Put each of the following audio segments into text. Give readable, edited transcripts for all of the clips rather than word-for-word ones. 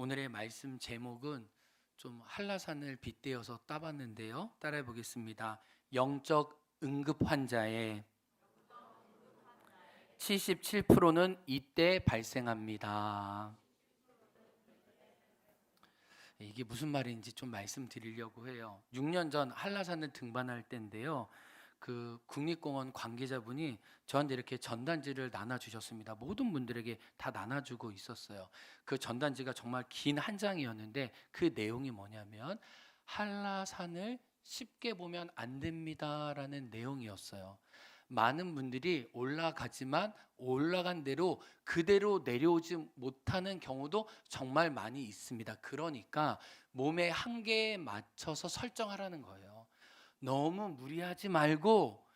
오늘의 말씀 제목은 좀 한라산을 빗대어서 따봤는데요. 따라해 보겠습니다. 영적 응급 환자의 77%는 이때 발생합니다. 이게 무슨 말인지 좀 말씀드리려고 해요. 6년 전 한라산을 등반할 때인데요. 그 국립공원 관계자분이 저한테 이렇게 전단지를 나눠주셨습니다. 모든 분들에게 다 나눠주고 있었어요. 그 전단지가 정말 긴 한 장이었는데 그 내용이 뭐냐면 한라산을 쉽게 보면 안 됩니다라는 내용이었어요. 많은 분들이 올라가지만 올라간 대로 그대로 내려오지 못하는 경우도 정말 많이 있습니다. 그러니까 몸의 한계에 맞춰서 설정하라는 거예요. 너무 무리하지 말고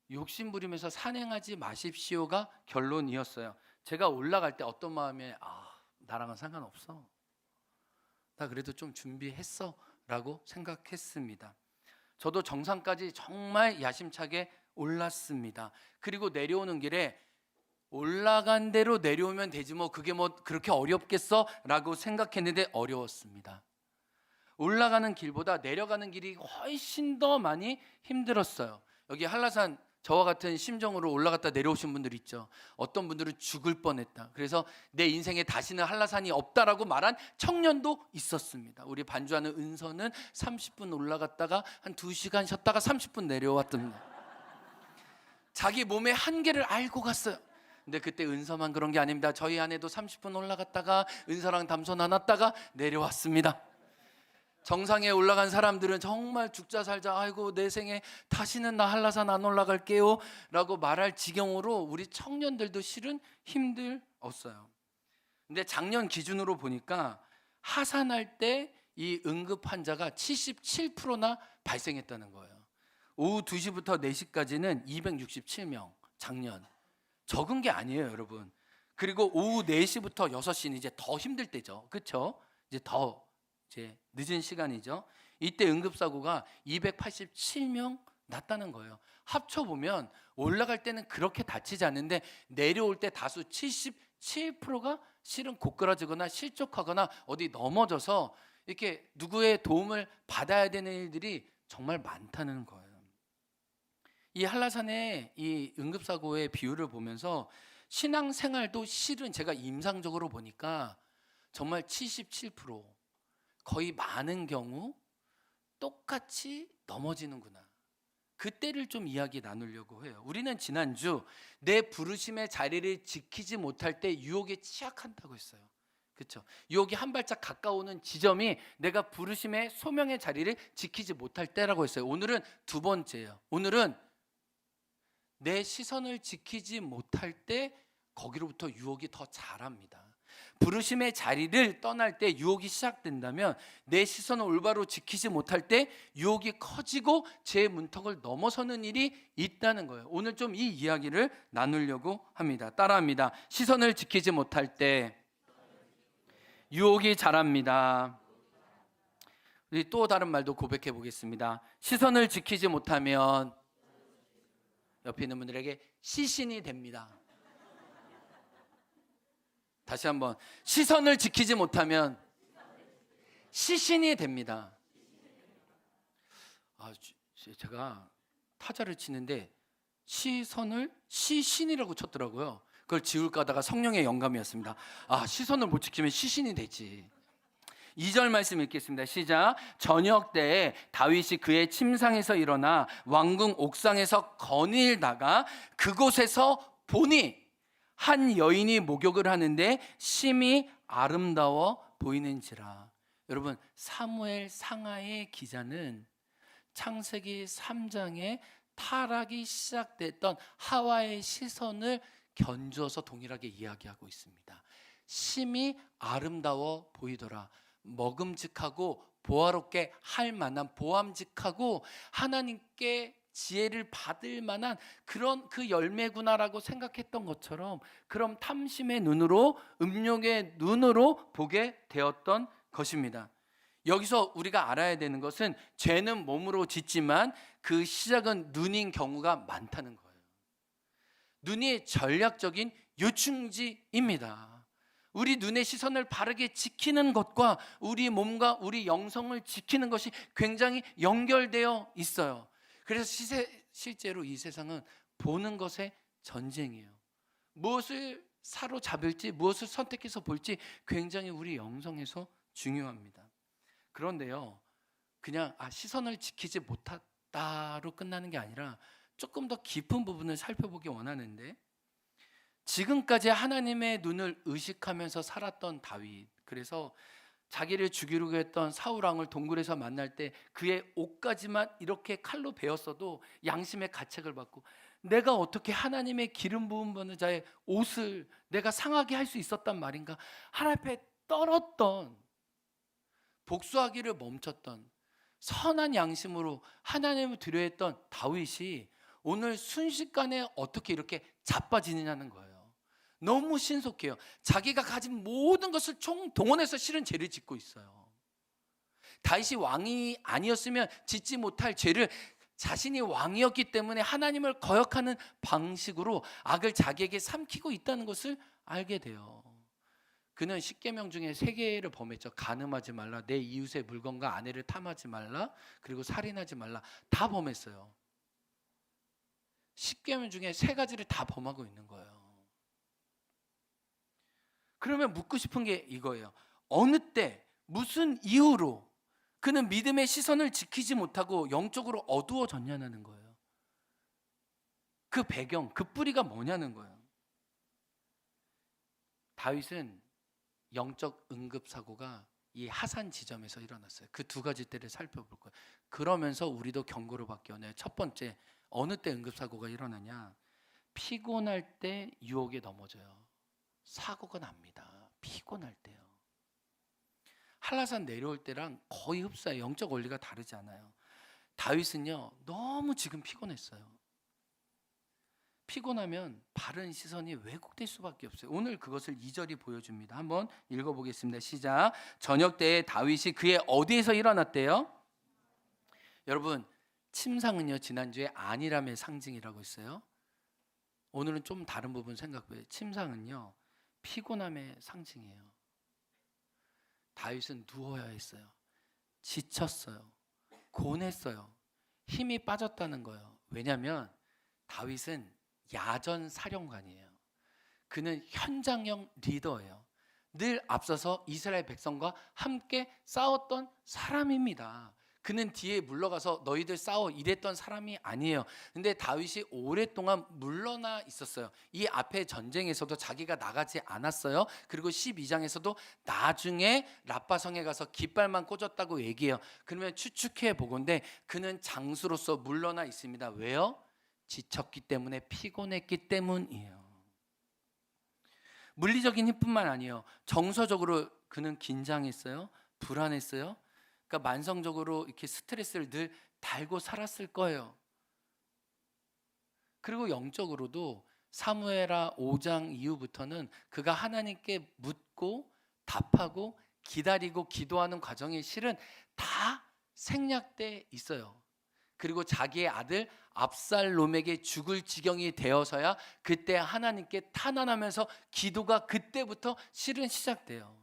욕심부리면서 산행하지 마십시오가 결론이었어요. 제가 올라갈 때 어떤 마음에 나랑은 상관없어. 나 그래도 좀 준비했어 라고 생각했습니다. 저도 정상까지 정말 야심차게 올랐습니다. 그리고 내려오는 길에 올라간 대로 내려오면 되지 뭐 그게 뭐 그렇게 어렵겠어 라고 생각했는데 어려웠습니다. 올라가는 길보다 내려가는 길이 훨씬 더 많이 힘들었어요. 여기 한라산 저와 같은 심정으로 올라갔다 내려오신 분들 있죠. 어떤 분들은 죽을 뻔했다. 그래서 내 인생에 다시는 한라산이 없다라고 말한 청년도 있었습니다. 우리 반주하는 은서는 30분 올라갔다가 한 2시간 쉬었다가 30분 내려왔답니다. 자기 몸의 한계를 알고 갔어요. 근데 그때 은서만 그런 게 아닙니다. 저희 아내도 30분 올라갔다가 은서랑 담소 나눴다가 내려왔습니다. 정상에 올라간 사람들은 정말 죽자 살자 아이고 내 생에 다시는 나 한라산 안 올라갈게요 라고 말할 지경으로 우리 청년들도 실은 힘들었어요. 근데 작년 기준으로 보니까 하산할 때 이 응급 환자가 77%나 발생했다는 거예요. 오후 2시부터 4시까지는 267명 작년. 적은 게 아니에요 여러분. 그리고 오후 4시부터 6시는 이제 더 힘들 때죠. 그렇죠? 이제 늦은 시간이죠. 이때 응급사고가 287명 났다는 거예요. 합쳐보면 올라갈 때는 그렇게 다치지 않는데 내려올 때 다수 77%가 실은 고꾸라지거나 실족하거나 어디 넘어져서 이렇게 누구의 도움을 받아야 되는 일들이 정말 많다는 거예요. 이 한라산의 이 응급사고의 비율을 보면서 신앙생활도 실은 제가 임상적으로 보니까 정말 77% 거의 많은 경우 똑같이 넘어지는구나. 그때를 좀 이야기 나누려고 해요. 우리는 지난주 내 부르심의 자리를 지키지 못할 때 유혹에 취약한다고 했어요. 그렇죠? 유혹이 한 발짝 가까우는 지점이 내가 부르심의 소명의 자리를 지키지 못할 때라고 했어요. 오늘은 두 번째예요. 오늘은 내 시선을 지키지 못할 때 거기로부터 유혹이 더 자랍니다. 부르심의 자리를 떠날 때 유혹이 시작된다면 내 시선을 올바로 지키지 못할 때 유혹이 커지고 제 문턱을 넘어서는 일이 있다는 거예요. 오늘 좀 이 이야기를 나누려고 합니다. 따라합니다. 시선을 지키지 못할 때 유혹이 자랍니다. 우리 또 다른 말도 고백해 보겠습니다. 시선을 지키지 못하면 옆에 있는 분들에게 시신이 됩니다. 다시 한번 시선을 지키지 못하면 시신이 됩니다. 제가 타자를 치는데 시선을 시신이라고 쳤더라고요. 그걸 지울까 하다가 성령의 영감이었습니다. 시선을 못 지키면 시신이 되지. 2절 말씀 읽겠습니다. 시작. 저녁 때에 다윗이 그의 침상에서 일어나 왕궁 옥상에서 거닐다가 그곳에서 보니 한 여인이 목욕을 하는데 심히 아름다워 보이는지라. 여러분, 사무엘 상하의 기자는 창세기 3장에 타락이 시작됐던 하와의 시선을 견주어서 동일하게 이야기하고 있습니다. 심히 아름다워 보이더라. 먹음직하고 보화롭게 할 만한, 보암직하고 하나님께 지혜를 받을 만한 그런 그 열매구나라고 생각했던 것처럼 그런 탐심의 눈으로, 음욕의 눈으로 보게 되었던 것입니다. 여기서 우리가 알아야 되는 것은 죄는 몸으로 짓지만 그 시작은 눈인 경우가 많다는 거예요. 눈이 전략적인 요충지입니다. 우리 눈의 시선을 바르게 지키는 것과 우리 몸과 우리 영성을 지키는 것이 굉장히 연결되어 있어요. 그래서 실제로 이 세상은 보는 것의 전쟁이에요. 무엇을 사로잡을지, 무엇을 선택해서 볼지 굉장히 우리 영성에서 중요합니다. 그런데요, 그냥 시선을 지키지 못했다로 끝나는 게 아니라 조금 더 깊은 부분을 살펴보기 원하는데, 지금까지 하나님의 눈을 의식하면서 살았던 다윗, 그래서 자기를 죽이려고 했던 사울 왕을 동굴에서 만날 때 그의 옷까지만 이렇게 칼로 베었어도 양심의 가책을 받고, 내가 어떻게 하나님의 기름 부음 받는 자의 옷을 내가 상하게 할 수 있었단 말인가, 하나님 앞에 떨었던, 복수하기를 멈췄던, 선한 양심으로 하나님을 드려야 했던 다윗이 오늘 순식간에 어떻게 이렇게 자빠지느냐는 거예요. 너무 신속해요. 자기가 가진 모든 것을 총동원해서 실은 죄를 짓고 있어요. 다윗이 왕이 아니었으면 짓지 못할 죄를 자신이 왕이었기 때문에 하나님을 거역하는 방식으로 악을 자기에게 삼키고 있다는 것을 알게 돼요. 그는 10계명 중에 3개를 범했죠. 간음하지 말라, 내 이웃의 물건과 아내를 탐하지 말라, 그리고 살인하지 말라. 다 범했어요. 10계명 중에 3가지를 다 범하고 있는 거예요. 그러면 묻고 싶은 게 이거예요. 어느 때 무슨 이유로 그는 믿음의 시선을 지키지 못하고 영적으로 어두워졌냐는 거예요. 그 배경, 그 뿌리가 뭐냐는 거예요. 다윗은 영적 응급사고가 이 하산 지점에서 일어났어요. 그 2가지 때를 살펴볼 거예요. 그러면서 우리도 경고를 받게 하네요. 첫 번째, 어느 때 응급사고가 일어나냐? 피곤할 때 유혹에 넘어져요. 사고가 납니다. 피곤할 때요. 한라산 내려올 때랑 거의 흡사해요. 영적 원리가 다르지 않아요. 다윗은요, 너무 지금 피곤했어요. 피곤하면 바른 시선이 왜곡될 수밖에 없어요. 오늘 그것을 2절이 보여줍니다. 한번 읽어보겠습니다. 시작. 저녁 때에 다윗이 그의 어디에서 일어났대요? 여러분, 침상은요, 지난주에 안일함의 상징이라고 했어요. 오늘은 좀 다른 부분 생각해요. 침상은요, 피곤함의 상징이에요. 다윗은 누워야 했어요. 지쳤어요. 고냈어요. 힘이 빠졌다는 거예요. 왜냐하면 다윗은 야전 사령관이에요. 그는 현장형 리더예요. 늘 앞서서 이스라엘 백성과 함께 싸웠던 사람입니다. 그는 뒤에 물러가서 너희들 싸워 이랬던 사람이 아니에요. 근데 다윗이 오랫동안 물러나 있었어요. 이 앞에 전쟁에서도 자기가 나가지 않았어요. 그리고 12장에서도 나중에 라빠성에 가서 깃발만 꽂았다고 얘기해요. 그러면 추측해 보건대 그는 장수로서 물러나 있습니다. 왜요? 지쳤기 때문에, 피곤했기 때문이에요. 물리적인 힘뿐만 아니에요. 정서적으로 그는 긴장했어요. 불안했어요. 그러니까 만성적으로 이렇게 스트레스를 늘 달고 살았을 거예요. 그리고 영적으로도 사무엘하 5장 이후부터는 그가 하나님께 묻고 답하고 기다리고 기도하는 과정이 실은 다 생략돼 있어요. 그리고 자기의 아들 압살롬에게 죽을 지경이 되어서야 그때 하나님께 탄원하면서 기도가 그때부터 실은 시작돼요.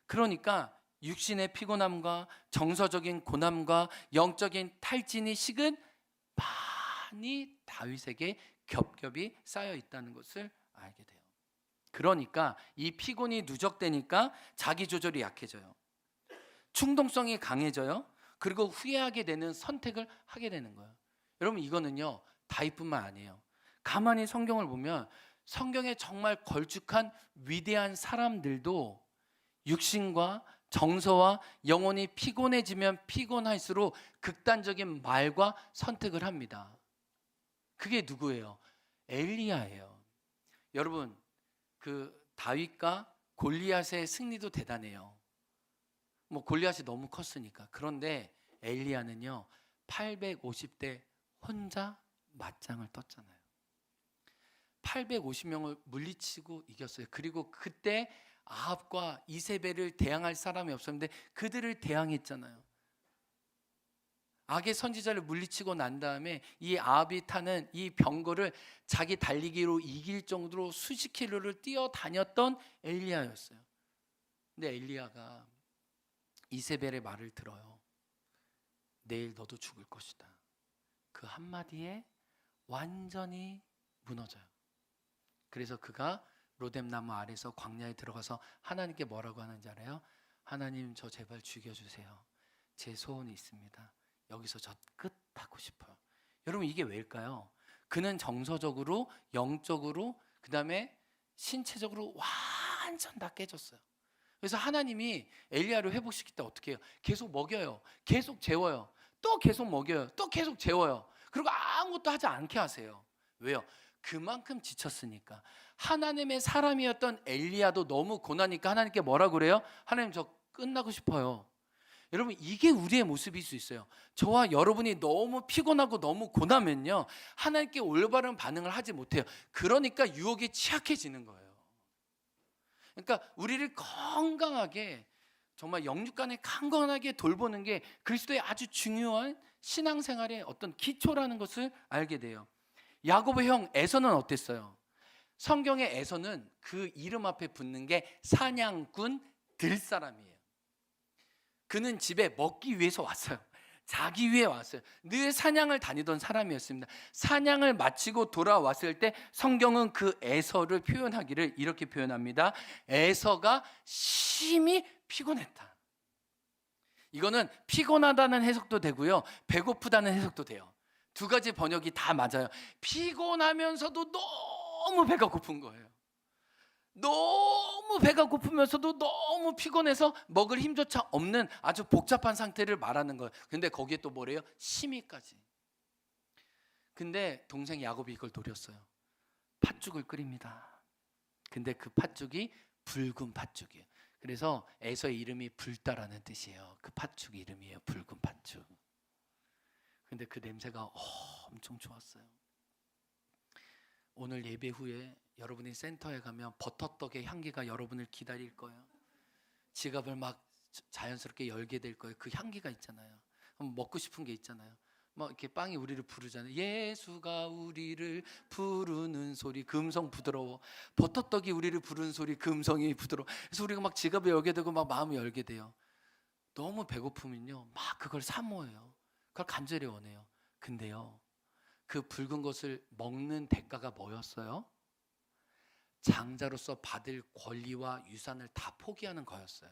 그러니까 육신의 피곤함과 정서적인 고난과 영적인 탈진이 식은 많이 다윗에게 겹겹이 쌓여 있다는 것을 알게 돼요. 그러니까 이 피곤이 누적되니까 자기 조절이 약해져요. 충동성이 강해져요. 그리고 후회하게 되는 선택을 하게 되는 거예요. 여러분, 이거는요, 다윗뿐만 아니에요. 가만히 성경을 보면 성경에 정말 걸쭉한 위대한 사람들도 육신과 정서와 영혼이 피곤해지면 피곤할수록 극단적인 말과 선택을 합니다. 그게 누구예요? 엘리야예요. 여러분, 그 다윗과 골리앗의 승리도 대단해요. 골리앗이 너무 컸으니까. 그런데 엘리야는요, 850대 혼자 맞짱을 떴잖아요. 850명을 물리치고 이겼어요. 그리고 그때 아합과 이세벨을 대항할 사람이 없었는데 그들을 대항했잖아요. 악의 선지자를 물리치고 난 다음에 이 아합이 타는 이 병거를 자기 달리기로 이길 정도로 수십 킬로를 뛰어다녔던 엘리야였어요. 근데 엘리야가 이세벨의 말을 들어요. 내일 너도 죽을 것이다. 그 한마디에 완전히 무너져요. 그래서 그가 로뎀나무 아래서 광야에 들어가서 하나님께 뭐라고 하는지 알아요? 하나님, 저 제발 죽여주세요. 제 소원이 있습니다. 여기서 저 끝하고 싶어요. 여러분, 이게 왜일까요? 그는 정서적으로, 영적으로, 그 다음에 신체적으로 완전 다 깨졌어요. 그래서 하나님이 엘리야를 회복시킬 때 어떻게 해요? 계속 먹여요. 계속 재워요. 또 계속 먹여요. 또 계속 재워요. 그리고 아무것도 하지 않게 하세요. 왜요? 그만큼 지쳤으니까. 하나님의 사람이었던 엘리야도 너무 고나니까 하나님께 뭐라 그래요? 하나님, 저 끝나고 싶어요. 여러분, 이게 우리의 모습일 수 있어요. 저와 여러분이 너무 피곤하고 너무 고나면요, 하나님께 올바른 반응을 하지 못해요. 그러니까 유혹에 취약해지는 거예요. 그러니까 우리를 건강하게, 정말 영육간에 강건하게 돌보는 게 그리스도의 아주 중요한 신앙생활의 어떤 기초라는 것을 알게 돼요. 야곱의 형 에서는 어땠어요? 성경의 에서는 그 이름 앞에 붙는 게 사냥꾼 들사람이에요. 그는 집에 먹기 위해서 왔어요. 자기 위해 왔어요. 늘 사냥을 다니던 사람이었습니다. 사냥을 마치고 돌아왔을 때 성경은 그 에서를 표현하기를 이렇게 표현합니다. 에서가 심히 피곤했다. 이거는 피곤하다는 해석도 되고요, 배고프다는 해석도 돼요. 두 가지 번역이 다 맞아요. 피곤하면서도 너무 배가 고픈 거예요. 너무 배가 고프면서도 너무 피곤해서 먹을 힘조차 없는 아주 복잡한 상태를 말하는 거예요. 근데 거기에 또 뭐래요? 심히까지. 근데 동생 야곱이 이걸 노렸어요. 팥죽을 끓입니다. 근데 그 팥죽이 붉은 팥죽이에요. 그래서 에서의 이름이 불다라는 뜻이에요. 그 팥죽 이름이에요. 붉은 팥죽. 근데 그 냄새가 엄청 좋았어요. 오늘 예배 후에 여러분이 센터에 가면 버터떡의 향기가 여러분을 기다릴 거예요. 지갑을 막 자연스럽게 열게 될 거예요. 그 향기가 있잖아요. 먹고 싶은 게 있잖아요. 막 이렇게 빵이 우리를 부르잖아요. 예수가 우리를 부르는 소리, 그 음성 부드러워. 버터떡이 우리를 부르는 소리, 그 음성이 부드러워. 그래서 우리가 막 지갑을 열게 되고 막 마음을 열게 돼요. 너무 배고프면요, 막 그걸 사모해요. 그걸 간절히 원해요. 근데요, 그 붉은 것을 먹는 대가가 뭐였어요? 장자로서 받을 권리와 유산을 다 포기하는 거였어요.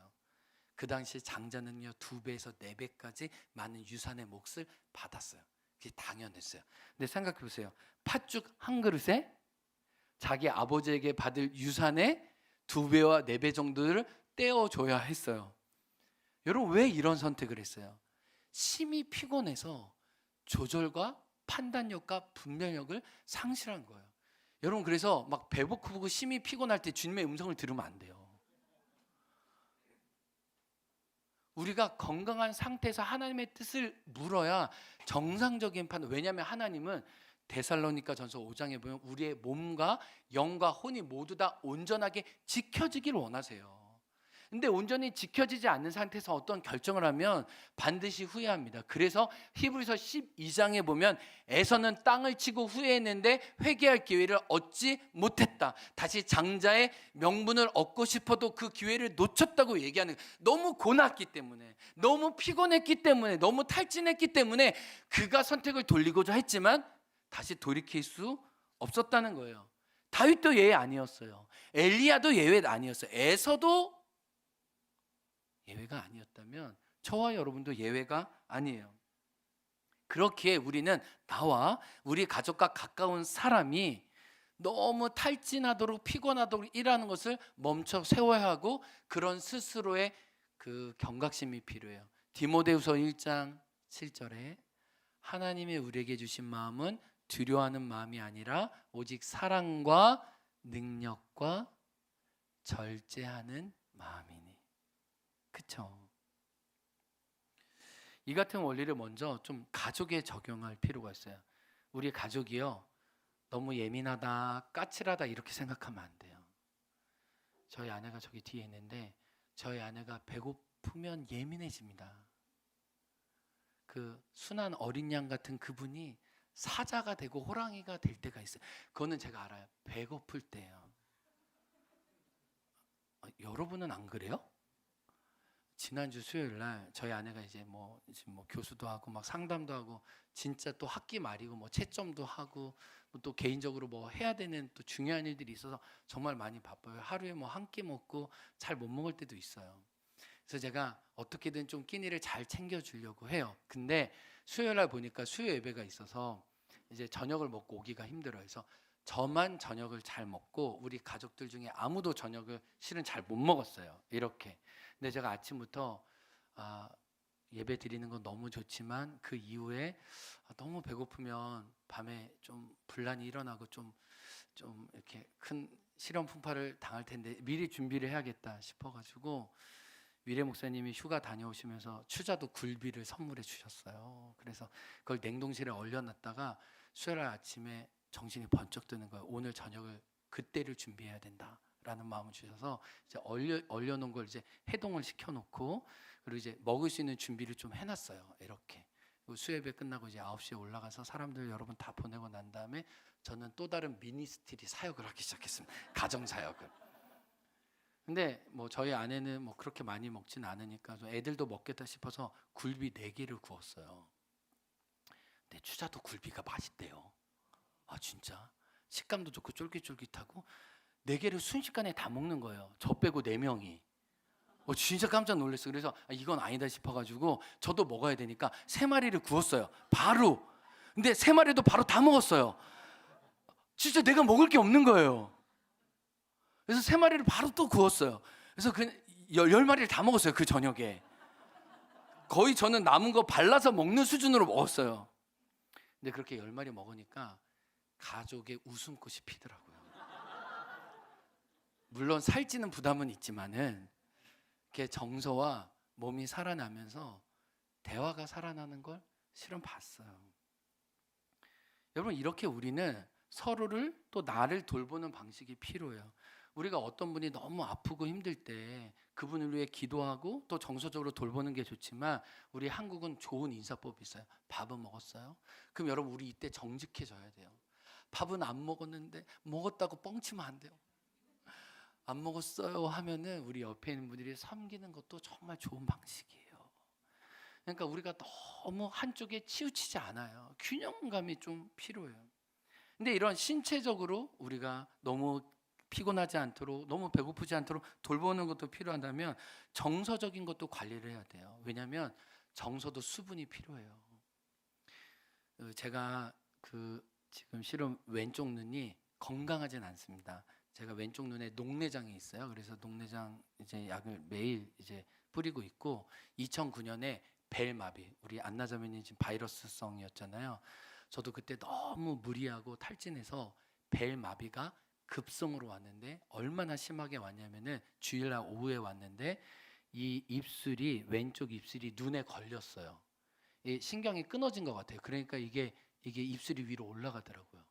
그 당시 장자는요, 2배에서 4배까지 많은 유산의 몫을 받았어요. 그게 당연했어요. 근데 생각해 보세요. 팥죽 한 그릇에 자기 아버지에게 받을 유산의 2배와 4배 정도를 떼어줘야 했어요. 여러분, 왜 이런 선택을 했어요? 심히 피곤해서 조절과 판단력과 분별력을 상실한 거예요. 여러분, 그래서 막 배고프고 심히 피곤할 때 주님의 음성을 들으면 안 돼요. 우리가 건강한 상태에서 하나님의 뜻을 물어야 정상적인 판단. 왜냐하면 하나님은 데살로니가 전서 5장에 보면 우리의 몸과 영과 혼이 모두 다 온전하게 지켜지기를 원하세요. 근데 온전히 지켜지지 않는 상태에서 어떤 결정을 하면 반드시 후회합니다. 그래서 히브리서 12장에 보면 에서는 땅을 치고 후회했는데 회개할 기회를 얻지 못했다. 다시 장자의 명분을 얻고 싶어도 그 기회를 놓쳤다고 얘기하는 거예요. 너무 고났기 때문에, 너무 피곤했기 때문에, 너무 탈진했기 때문에 그가 선택을 돌리고자 했지만 다시 돌이킬 수 없었다는 거예요. 다윗도 예외 아니었어요. 엘리야도 예외 아니었어요. 에서도 예외가 아니었다면 저와 여러분도 예외가 아니에요. 그렇기에 우리는 나와 우리 가족과 가까운 사람이 너무 탈진하도록 피곤하도록 일하는 것을 멈춰 세워야 하고, 그런 스스로의 그 경각심이 필요해요. 디모데후서 1장 7절에 하나님이 우리에게 주신 마음은 두려워하는 마음이 아니라 오직 사랑과 능력과 절제하는 마음이니. 그쵸? 이 같은 원리를 먼저 좀 가족에 적용할 필요가 있어요. 우리 가족이요, 너무 예민하다, 까칠하다 이렇게 생각하면 안 돼요. 저희 아내가 저기 뒤에 있는데 저희 아내가 배고프면 예민해집니다. 그 순한 어린 양 같은 그분이 사자가 되고 호랑이가 될 때가 있어요. 그거는 제가 알아요. 배고플 때예요. 여러분은 안 그래요? 지난주 수요일 날 저희 아내가 이제 지금 교수도 하고 막 상담도 하고 진짜 또 학기 말이고 채점도 하고 또 개인적으로 해야 되는 또 중요한 일들이 있어서 정말 많이 바빠요. 하루에 한 끼 먹고 잘 못 먹을 때도 있어요. 그래서 제가 어떻게든 좀 끼니를 잘 챙겨 주려고 해요. 근데 수요일 날 보니까 수요 예배가 있어서 이제 저녁을 먹고 오기가 힘들어요. 그래서 저만 저녁을 잘 먹고 우리 가족들 중에 아무도 저녁을 실은 잘 못 먹었어요. 이렇게. 근데 제가 아침부터 예배 드리는 건 너무 좋지만 그 이후에 너무 배고프면 밤에 좀 분란이 일어나고 좀 이렇게 큰 시련 풍파를 당할 텐데 미리 준비를 해야겠다 싶어가지고 미래 목사님이 휴가 다녀오시면서 추자도 굴비를 선물해 주셨어요. 그래서 그걸 냉동실에 얼려놨다가 수요일 아침에 정신이 번쩍 드는 거예요. 오늘 저녁을 그때를 준비해야 된다라는 마음을 주셔서 이제 얼려놓은 걸 이제 해동을 시켜놓고 그리고 이제 먹을 수 있는 준비를 좀 해놨어요. 이렇게. 수요예배 끝나고 이제 9시에 올라가서 사람들 여러분 다 보내고 난 다음에 저는 또 다른 미니스트리 사역을 하기 시작했습니다. 가정 사역을. 근데 저희 아내는 그렇게 많이 먹진 않으니까 애들도 먹겠다 싶어서 굴비 4개를 구웠어요. 근데 추자도 굴비가 맛있대요. 진짜 식감도 좋고 쫄깃쫄깃하고 4개를 순식간에 다 먹는 거예요. 저 빼고 4명이. 진짜 깜짝 놀랐어요. 그래서 이건 아니다 싶어가지고 저도 먹어야 되니까 3마리를 구웠어요. 바로. 근데 3마리도 바로 다 먹었어요. 진짜 내가 먹을 게 없는 거예요. 그래서 3마리를 바로 또 구웠어요. 그래서 10마리를 다 먹었어요. 그 저녁에. 거의 저는 남은 거 발라서 먹는 수준으로 먹었어요. 근데 그렇게 10마리 먹으니까 가족의 웃음꽃이 피더라고요. 물론 살찌는 부담은 있지만은 이렇게 정서와 몸이 살아나면서 대화가 살아나는 걸 실은 봤어요. 여러분, 이렇게 우리는 서로를 또 나를 돌보는 방식이 필요해요. 우리가 어떤 분이 너무 아프고 힘들 때 그분을 위해 기도하고 또 정서적으로 돌보는 게 좋지만 우리 한국은 좋은 인사법이 있어요. 밥은 먹었어요? 그럼 여러분 우리 이때 정직해져야 돼요. 밥은 안 먹었는데 먹었다고 뻥치면 안 돼요. 안 먹었어요 하면은 우리 옆에 있는 분들이 섬기는 것도 정말 좋은 방식이에요. 그러니까 우리가 너무 한쪽에 치우치지 않아요. 균형감이 좀 필요해요. 근데 이런 신체적으로 우리가 너무 피곤하지 않도록 너무 배고프지 않도록 돌보는 것도 필요하다면 정서적인 것도 관리를 해야 돼요. 왜냐하면 정서도 수분이 필요해요. 제가 지금 실은 왼쪽 눈이 건강하진 않습니다. 제가 왼쪽 눈에 녹내장이 있어요. 그래서 녹내장 이제 약을 매일 이제 뿌리고 있고 2009년에 벨마비 우리 안나자매님 지금 바이러스성이었잖아요. 저도 그때 너무 무리하고 탈진해서 벨마비가 급성으로 왔는데 얼마나 심하게 왔냐면은 주일날 오후에 왔는데 이 왼쪽 입술이 눈에 걸렸어요. 이 신경이 끊어진 것 같아요. 그러니까 이게 입술이 위로 올라가더라고요.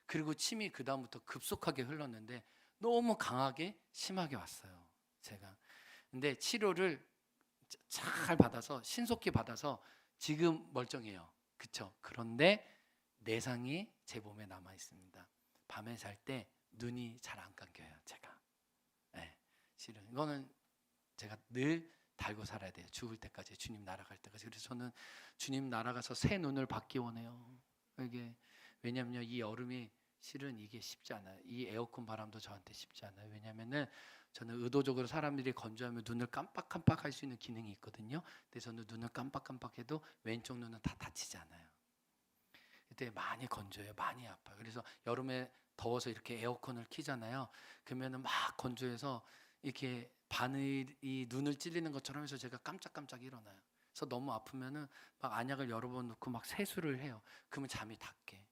그리고 침이 그 다음부터 급속하게 흘렀는데 너무 강하게 심하게 왔어요. 제가. 근데 치료를 잘 받아서 신속히 받아서 지금 멀쩡해요. 그쵸? 그런데 내상이 제 몸에 남아 있습니다. 밤에 잘 때 눈이 잘 안 감겨요. 제가. 네, 실은 이거는 제가 늘 달고 살아야 돼요. 죽을 때까지, 주님 날아갈 때까지. 그래서 저는 주님 날아가서 새 눈을 받기 원해요. 이게 왜냐면요, 이 여름이 실은 이게 쉽지 않아요. 이 에어컨 바람도 저한테 쉽지 않아요. 왜냐면은 저는 의도적으로 사람들이 건조하면 눈을 깜빡깜빡할 수 있는 기능이 있거든요. 근데 저는 눈을 깜빡깜빡해도 왼쪽 눈은 다 다치지 않아요. 그때 많이 건조해요. 많이 아파요. 그래서 여름에 더워서 이렇게 에어컨을 켜잖아요. 그러면은 막 건조해서 이렇게 바늘이 눈을 찔리는 것처럼 해서 제가 깜짝깜짝 일어나요. 그래서 너무 아프면은 막 안약을 여러 번 넣고 막 세수를 해요. 그러면 잠이 다 깨.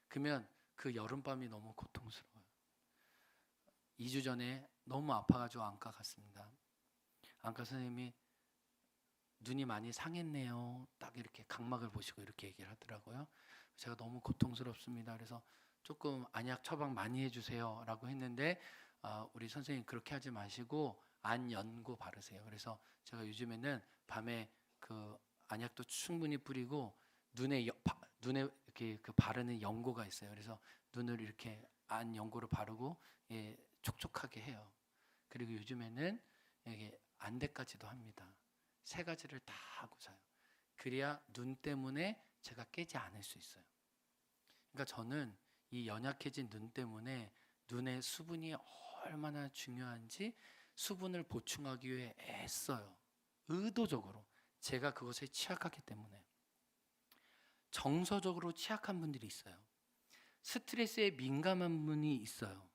그러면 그 여름밤이 너무 고통스러워요. 2주 전에 너무 아파가지고 안과 갔습니다. 안과 선생님이 눈이 많이 상했네요. 딱 이렇게 각막을 보시고 이렇게 얘기를 하더라고요. 제가 너무 고통스럽습니다. 그래서 조금 안약 처방 많이 해주세요 라고 했는데 우리 선생님 그렇게 하지 마시고 안 연고 바르세요. 그래서 제가 요즘에는 밤에 안약도 충분히 뿌리고 눈에 이렇게 그 바르는 연고가 있어요. 그래서 눈을 이렇게 안 연고를 바르고 촉촉하게 해요. 그리고 요즘에는 이게 안대까지도 합니다. 세 가지를 다 하고 자요. 그래야 눈 때문에 제가 깨지 않을 수 있어요. 그러니까 저는 이 연약해진 눈 때문에 눈의 수분이 얼마나 중요한지 수분을 보충하기 위해 애써요. 의도적으로. 제가 그것에 취약하기 때문에. 정서적으로 취약한 분들이 있어요. 스트레스에 민감한 분이 있어요.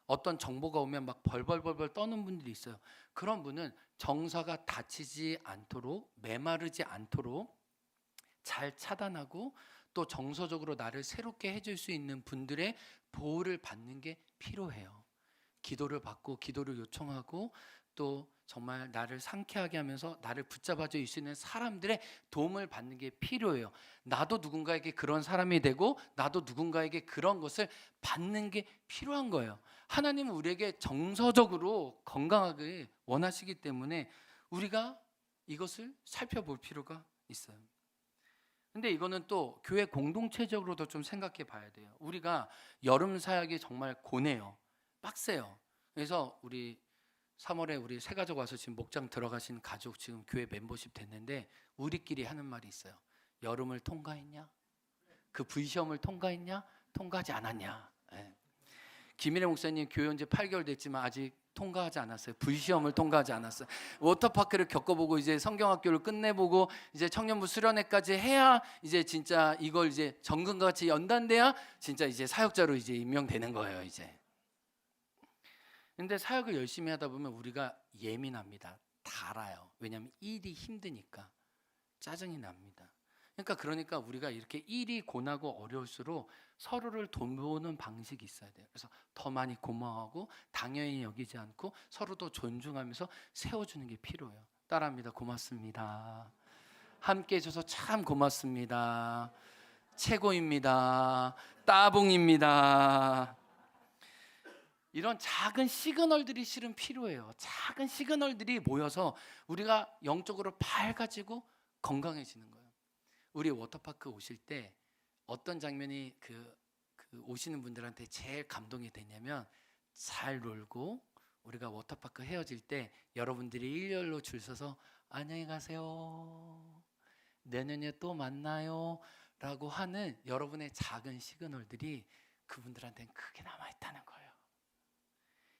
어떤 정보가 오면 막 벌벌벌벌 떠는 분들이 있어요. 그런 분은 정서가 다치지 않도록, 메마르지 않도록 잘 차단하고 또 정서적으로 나를 새롭게 해줄 수 있는 분들의 보호를 받는 게 필요해요. 기도를 받고 기도를 요청하고 또 정말 나를 상쾌하게 하면서 나를 붙잡아 줄 수 있는 사람들의 도움을 받는 게 필요해요. 나도 누군가에게 그런 사람이 되고 나도 누군가에게 그런 것을 받는 게 필요한 거예요. 하나님은 우리에게 정서적으로 건강하게 원하시기 때문에 우리가 이것을 살펴볼 필요가 있어요. 근데 이거는 또 교회 공동체적으로도 좀 생각해 봐야 돼요. 우리가 여름 사역이 정말 고뇌요. 빡세요. 그래서 우리 3월에 우리 새 가족 와서 지금 목장 들어가신 가족 지금 교회 멤버십 됐는데 우리끼리 하는 말이 있어요. 여름을 통과했냐? 그 V시험을 통과했냐? 통과하지 않았냐? 네. 김일혜 목사님 교회 온 지 8개월 됐지만 아직 통과하지 않았어요. V시험을 통과하지 않았어요. 워터파크를 겪어보고 이제 성경학교를 끝내보고 이제 청년부 수련회까지 해야 이제 진짜 이걸 이제 정금과 같이 연단돼야 진짜 이제 사역자로 이제 임명되는 거예요. 이제. 근데 사역을 열심히 하다 보면 우리가 예민합니다. 달아요. 왜냐하면 일이 힘드니까 짜증이 납니다. 그러니까 우리가 이렇게 일이 고나고 어려울수록 서로를 돌보는 방식이 있어야 돼요. 그래서 더 많이 고마워하고 당연히 여기지 않고 서로도 존중하면서 세워주는 게 필요해요. 따라합니다. 고맙습니다. 함께 해줘서 참 고맙습니다. 최고입니다. 따봉입니다. 이런 작은 시그널들이 실은 필요해요. 작은 시그널들이 모여서 우리가 영적으로 밝아지고 건강해지는 거예요. 우리 워터파크 오실 때 어떤 장면이 그 오시는 분들한테 제일 감동이 되냐면 잘 놀고 우리가 워터파크 헤어질 때 여러분들이 일렬로 줄 서서 안녕히 가세요. 내년에 또 만나요. 라고 하는 여러분의 작은 시그널들이 그분들한테는 크게 남아있다는 거예요.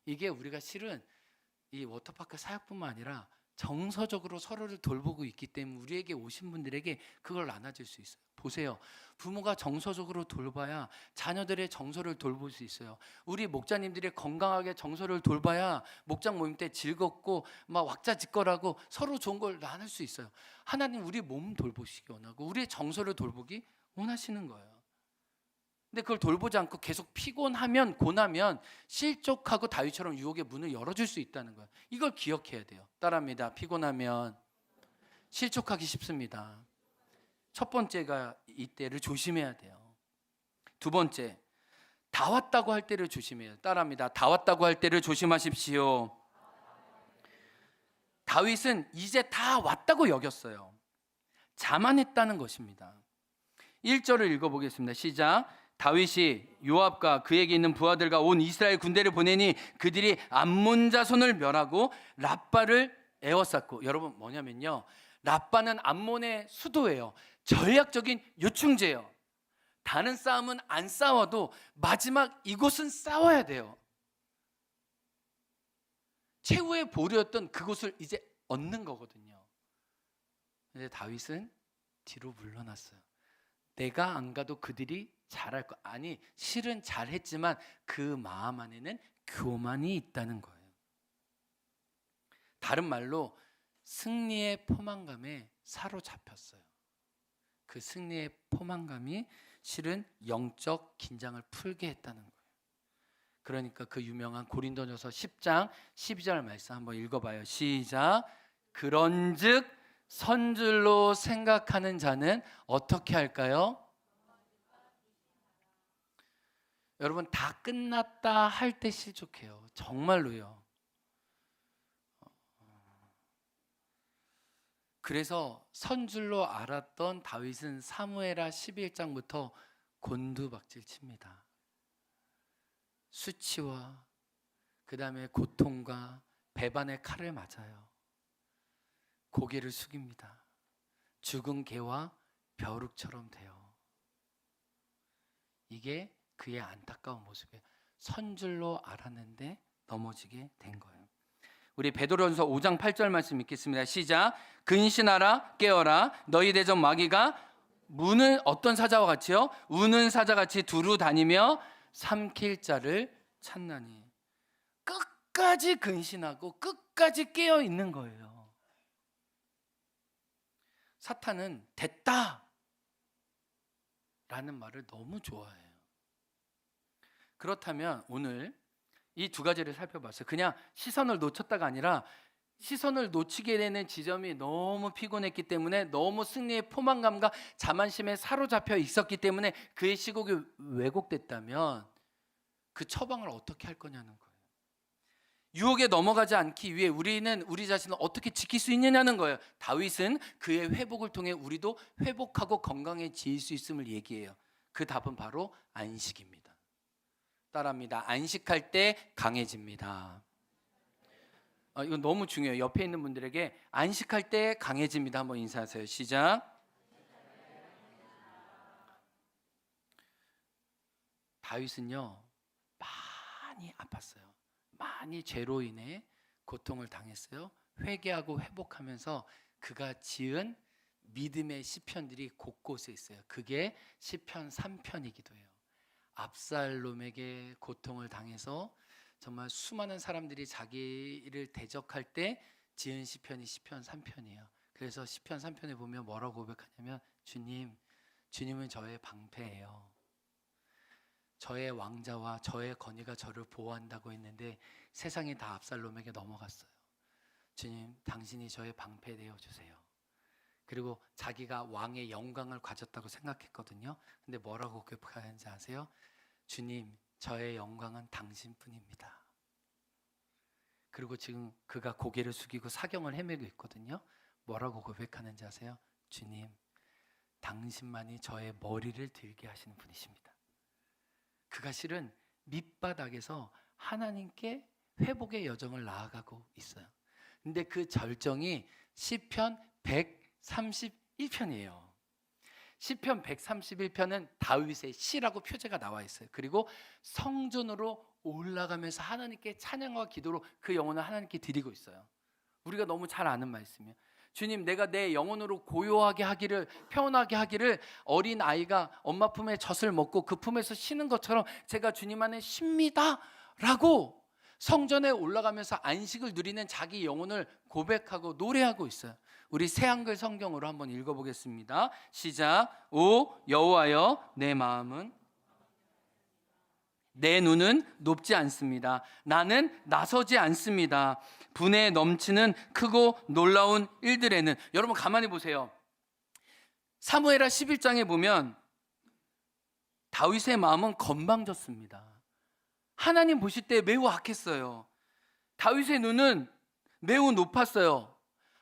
이게 우리가 실은 이 워터파크 사역뿐만 아니라 정서적으로 서로를 돌보고 있기 때문에 우리에게 오신 분들에게 그걸 나눠줄 수 있어요. 보세요. 부모가 정서적으로 돌봐야 자녀들의 정서를 돌볼 수 있어요. 우리 목자님들이 건강하게 정서를 돌봐야 목장 모임 때 즐겁고 막 왁자지껄하고 서로 좋은 걸 나눌 수 있어요. 하나님 우리 몸 돌보시기 원하고 우리의 정서를 돌보기 원하시는 거예요. 근데 그걸 돌보지 않고 계속 피곤하면 고나면 실족하고 다윗처럼 유혹의 문을 열어줄 수 있다는 거예요. 이걸 기억해야 돼요. 따라합니다. 피곤하면 실족하기 쉽습니다. 첫 번째가 이때를 조심해야 돼요. 두 번째, 다 왔다고 할 때를 조심해요. 따라합니다. 다 왔다고 할 때를 조심하십시오. 다윗은 이제 다 왔다고 여겼어요. 자만했다는 것입니다. 1절을 읽어보겠습니다. 시작. 다윗이 요압과 그에게 있는 부하들과 온 이스라엘 군대를 보내니 그들이 암몬 자손을 멸하고 랍바를 에워쌌고, 여러분 뭐냐면요, 랍바는 암몬의 수도예요. 전략적인 요충지예요. 다른 싸움은 안 싸워도 마지막 이곳은 싸워야 돼요. 최후의 보루였던 그곳을 이제 얻는 거거든요. 근데 다윗은 뒤로 물러났어요. 내가 안 가도 그들이 잘할 거. 아니, 실은 잘했지만 그 마음 안에는 교만이 있다는 거예요. 다른 말로 승리의 포만감에 사로잡혔어요. 그 승리의 포만감이 실은 영적 긴장을 풀게 했다는 거예요. 그러니까 그 유명한 고린도전서 10장 12절 말씀 한번 읽어봐요. 시작. 그런즉 선줄로 생각하는 자는 어떻게 할까요? 여러분, 다 끝났다 할 때 실족해요. 정말로요. 그래서 선줄로 알았던 다윗은 사무엘하 11장부터 곤두박질 칩니다. 수치와 그 다음에 고통과 배반의 칼을 맞아요. 고개를 숙입니다. 죽은 개와 벼룩처럼 돼요. 이게 그의 안타까운 모습이에요. 선줄로 알았는데 넘어지게 된 거예요. 우리 베드로전서 5장 8절 말씀 읽겠습니다. 시작. 근신하라 깨어라 너희 대적 마귀가 무는 어떤 사자와 같이요? 우는 사자같이 두루 다니며 삼킬 자를 찾나니. 끝까지 근신하고 끝까지 깨어 있는 거예요. 사탄은 됐다 라는 말을 너무 좋아해요. 그렇다면 오늘 이 두 가지를 살펴봤어요. 그냥 시선을 놓쳤다가 아니라 시선을 놓치게 되는 지점이 너무 피곤했기 때문에 너무 승리의 포만감과 자만심에 사로잡혀 있었기 때문에 그의 시국이 왜곡됐다면 그 처방을 어떻게 할 거냐는 거예요. 유혹에 넘어가지 않기 위해 우리는 우리 자신을 어떻게 지킬 수 있느냐는 거예요. 다윗은 그의 회복을 통해 우리도 회복하고 건강해질 수 있음을 얘기해요. 그 답은 바로 안식입니다. 따라합니다. 안식할 때 강해집니다. 이건 너무 중요해요. 옆에 있는 분들에게 안식할 때 강해집니다. 한번 인사하세요. 시작. 다윗은요 많이 아팠어요. 많이 죄로 인해 고통을 당했어요. 회개하고 회복하면서 그가 지은 믿음의 시편들이 곳곳에 있어요. 그게 시편 3편이기도 해요. 압살롬에게 고통을 당해서 정말 수많은 사람들이 자기를 대적할 때 지은 시편이 시편 3편이에요. 그래서 시편 3편에 보면 뭐라고 고백하냐면 주님은 저의 방패예요. 저의 왕자와 저의 건의가 저를 보호한다고 했는데 세상이 다 압살롬에게 넘어갔어요. 주님, 당신이 저의 방패 되어주세요. 그리고 자기가 왕의 영광을 가졌다고 생각했거든요. 근데 뭐라고 고백하는지 아세요? 주님, 저의 영광은 당신뿐입니다. 그리고 지금 그가 고개를 숙이고 사경을 헤매고 있거든요. 뭐라고 고백하는지 아세요? 주님, 당신만이 저의 머리를 들게 하시는 분이십니다. 그가 실은 밑바닥에서 하나님께 회복의 여정을 나아가고 있어요. 근데 그 절정이 시편 131편이에요. 시편 131편은 다윗의 시라고 표제가 나와 있어요. 그리고 성전으로 올라가면서 하나님께 찬양과 기도로 그 영혼을 하나님께 드리고 있어요. 우리가 너무 잘 아는 말씀이에요. 주님, 내가 내 영혼으로 고요하게 하기를, 평온하게 하기를 어린 아이가 엄마 품에 젖을 먹고 그 품에서 쉬는 것처럼 제가 주님 안에 쉽니다 라고 성전에 올라가면서 안식을 누리는 자기 영혼을 고백하고 노래하고 있어요. 우리 새한글 성경으로 한번 읽어보겠습니다. 시작. 오 여호와여, 내 마음은 내 눈은 높지 않습니다. 나는 나서지 않습니다. 분에 넘치는 크고 놀라운 일들에는. 여러분 가만히 보세요. 사무엘하 11장에 보면 다윗의 마음은 건방졌습니다. 하나님 보실 때 매우 악했어요. 다윗의 눈은 매우 높았어요.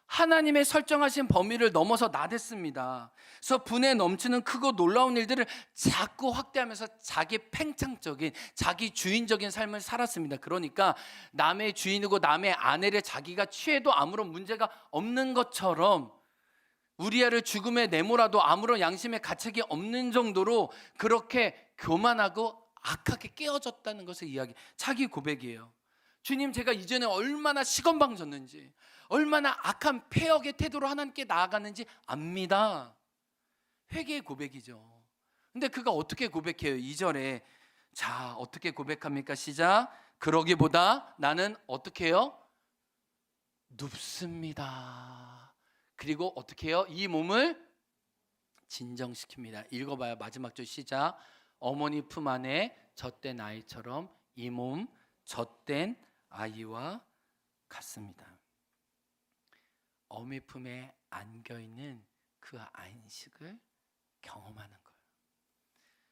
하나님의 설정하신 범위를 넘어서 나댔습니다. 그래서 분에 넘치는 크고 놀라운 일들을 자꾸 확대하면서 자기 팽창적인, 자기 주인적인 삶을 살았습니다. 그러니까 남의 주인이고 남의 아내를 자기가 취해도 아무런 문제가 없는 것처럼 우리아를 죽음에 내몰아도 아무런 양심의 가책이 없는 정도로 그렇게 교만하고 악하게 깨어졌다는 것을 이야기, 자기 고백이에요. 주님, 제가 이전에 얼마나 시건방졌는지, 얼마나 악한 폐역의 태도로 하나님께 나아갔는지 압니다. 회개의 고백이죠. 근데 그가 어떻게 고백해요? 2절에 자, 어떻게 고백합니까? 시작. 그러기보다 나는 어떻게 해요? 눕습니다. 그리고 어떻게 해요? 이 몸을 진정시킵니다. 읽어봐요. 마지막 줄 시작. 어머니 품 안에 젖된 아이처럼 이 몸 젖된 아이와 같습니다. 어미 품에 안겨있는 그 안식을 경험하는 거예요.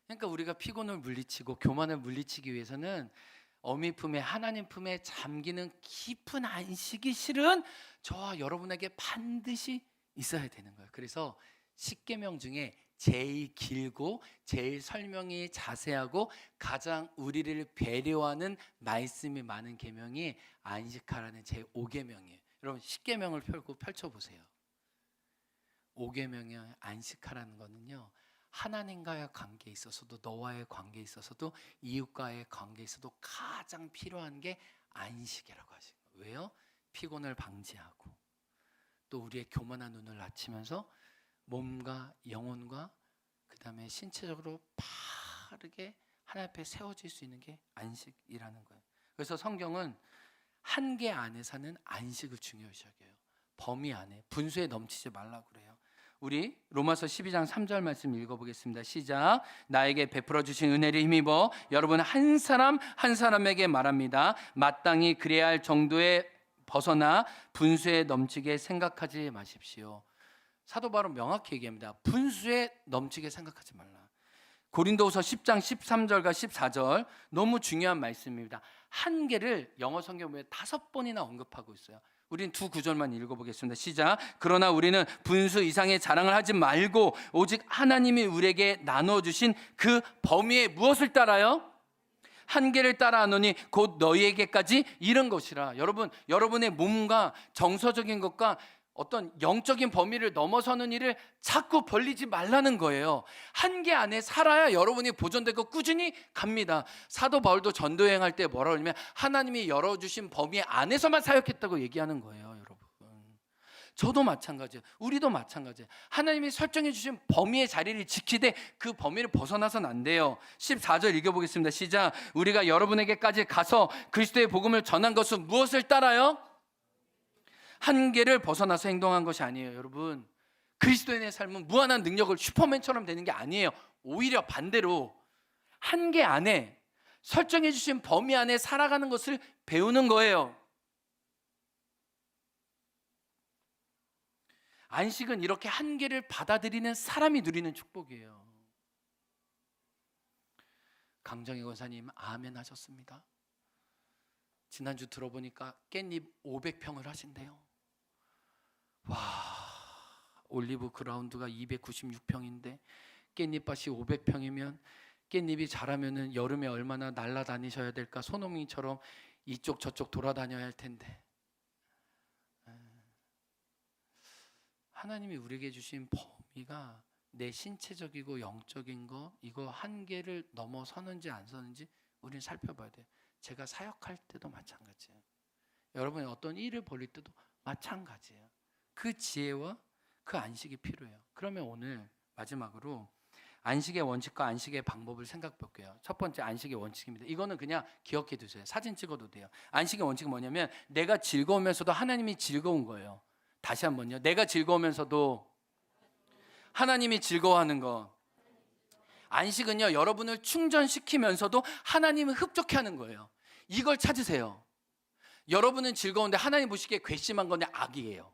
그러니까 우리가 피곤을 물리치고 교만을 물리치기 위해서는 어미 품에, 하나님 품에 잠기는 깊은 안식이 실은 저와 여러분에게 반드시 있어야 되는 거예요. 그래서 10계명 중에 제일 길고 제일 설명이 자세하고 가장 우리를 배려하는 말씀이 많은 계명이 안식하라는 제 5계명이에요. 여러분 10계명을 펼쳐보세요. 5계명의 안식하라는 거는요, 하나님과의 관계에 있어서도, 너와의 관계에 있어서도, 이웃과의 관계에 있어도 가장 필요한 게 안식이라고 하시는 거예요. 왜요? 피곤을 방지하고 또 우리의 교만한 눈을 낮추면서 몸과 영혼과 그 다음에 신체적으로 바르게 하나님 앞에 세워질 수 있는 게 안식이라는 거예요. 그래서 성경은 한계 안에 사는 안식을 중요시 여겨요. 범위 안에, 분수에 넘치지 말라고 그래요. 우리 로마서 12장 3절 말씀 읽어보겠습니다. 시작. 나에게 베풀어 주신 은혜를 힘입어 여러분 한 사람 한 사람에게 말합니다. 마땅히 그래야 할 정도에 벗어나 분수에 넘치게 생각하지 마십시오. 사도 바울은 명확히 얘기합니다. 분수에 넘치게 생각하지 말라. 고린도후서 10장 13절과 14절 너무 중요한 말씀입니다. 한계를 영어 성경 보면 5번이나 언급하고 있어요. 우린 두 구절만 읽어보겠습니다. 시작. 그러나 우리는 분수 이상의 자랑을 하지 말고 오직 하나님이 우리에게 나눠주신 그 범위에 무엇을 따라요? 한계를 따라하노니 곧 너희에게까지 이른 것이라. 여러분, 여러분의 몸과 정서적인 것과 어떤 영적인 범위를 넘어서는 일을 자꾸 벌리지 말라는 거예요. 한계 안에 살아야 여러분이 보존되고 꾸준히 갑니다. 사도 바울도 전도여행할 때 뭐라고 하냐면 하나님이 열어주신 범위 안에서만 사역했다고 얘기하는 거예요. 여러분, 저도 마찬가지예요. 우리도 마찬가지예요. 하나님이 설정해 주신 범위의 자리를 지키되 그 범위를 벗어나서는 안 돼요. 14절 읽어보겠습니다. 시작. 우리가 여러분에게까지 가서 그리스도의 복음을 전한 것은 무엇을 따라요? 한계를 벗어나서 행동한 것이 아니에요. 여러분, 그리스도인의 삶은 무한한 능력을 슈퍼맨처럼 되는 게 아니에요. 오히려 반대로 한계 안에 설정해 주신 범위 안에 살아가는 것을 배우는 거예요. 안식은 이렇게 한계를 받아들이는 사람이 누리는 축복이에요. 강정희 권사님 아멘 하셨습니다. 지난주 들어보니까 깻잎 500평을 하신대요. 와, 올리브 그라운드가 296평인데 깻잎밭이 500평이면 깻잎이 자라면은 여름에 얼마나 날아다니셔야 될까? 소노미처럼 이쪽 저쪽 돌아다녀야 할 텐데. 하나님이 우리에게 주신 범위가 내 신체적이고 영적인 거, 이거 한계를 넘어서는지 안 서는지 우리는 살펴봐야 돼요. 제가 사역할 때도 마찬가지예요. 여러분이 어떤 일을 벌일 때도 마찬가지예요. 그 지혜와 그 안식이 필요해요. 그러면 오늘 마지막으로 안식의 원칙과 안식의 방법을 생각해 볼게요. 첫 번째 안식의 원칙입니다. 이거는 그냥 기억해 두세요. 사진 찍어도 돼요. 안식의 원칙은 뭐냐면 내가 즐거우면서도 하나님이 즐거운 거예요. 다시 한번요. 내가 즐거우면서도 하나님이 즐거워하는 거. 안식은요, 여러분을 충전시키면서도 하나님을 흡족해 하는 거예요. 이걸 찾으세요. 여러분은 즐거운데 하나님 보시기에 괘씸한 건데 악이에요.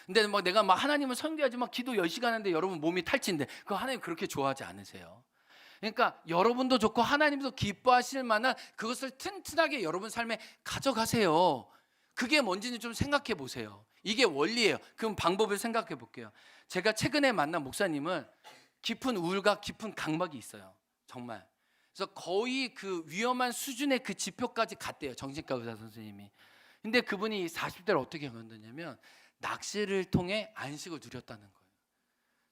근데 내가 하나님을 섬겨야지 기도 10시간 하는데 여러분 몸이 탈진데 그거 하나님 그렇게 좋아하지 않으세요. 그러니까 여러분도 좋고 하나님도 기뻐하실 만한 그것을 튼튼하게 여러분 삶에 가져가세요. 그게 뭔지는 좀 생각해 보세요. 이게 원리예요. 그럼 방법을 생각해 볼게요. 제가 최근에 만난 목사님은 깊은 우울과 깊은 강박이 있어요. 정말. 그래서 거의 그 위험한 수준의 그 지표까지 갔대요. 정신과 의사 선생님이. 근데 그분이 40대를 어떻게 견뎠냐면 낚시를 통해 안식을 누렸다는 거예요.